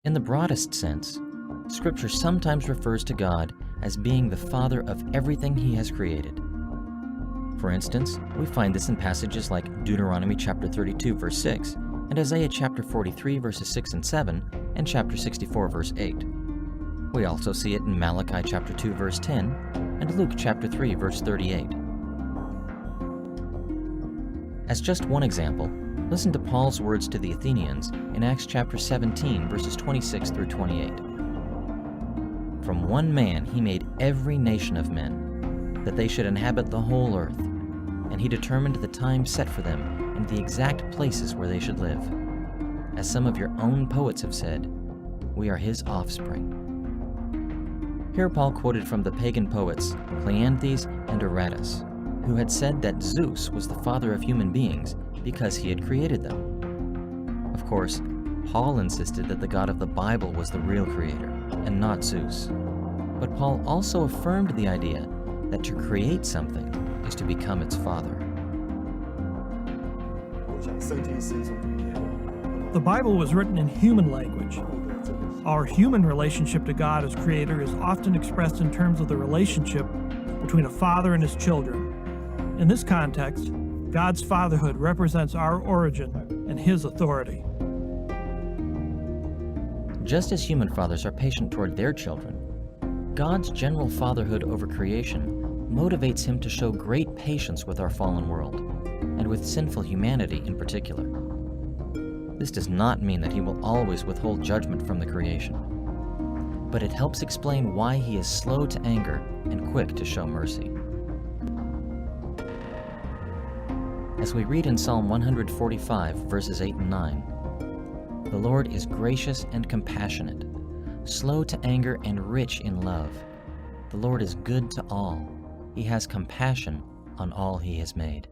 In the broadest sense, Scripture sometimes refers to God as being the Father of everything He has created. For instance, we find this in passages like Deuteronomy chapter 32, verse 6, and Isaiah chapter 43, verses 6 and 7, and chapter 64, verse 8. We also see it in Malachi chapter 2, verse 10, and Luke chapter 3, verse 38. As just one example, listen to Paul's words to the Athenians in Acts chapter 17, verses 26 through 28. From one man he made every nation of men, that they should inhabit the whole earth, and he determined the time set for them and the exact places where they should live. As some of your own poets have said, we are his offspring. Here Paul quoted from the pagan poets Cleanthes and Aratus, who had said that Zeus was the father of human beings because he had created them. Of course, Paul insisted that the God of the Bible was the real creator, and not Zeus. But Paul also affirmed the idea that to create something is to become its father. The Bible was written in human language. Our human relationship to God as Creator is often expressed in terms of the relationship between a father and his children. In this context, God's fatherhood represents our origin and His authority. Just as human fathers are patient toward their children, God's general fatherhood over creation motivates Him to show great patience with our fallen world, and with sinful humanity in particular. This does not mean that He will always withhold judgment from the creation, but it helps explain why He is slow to anger and quick to show mercy. As we read in Psalm 145, verses 8 and 9, the Lord is gracious and compassionate, slow to anger and rich in love. The Lord is good to all. He has compassion on all He has made.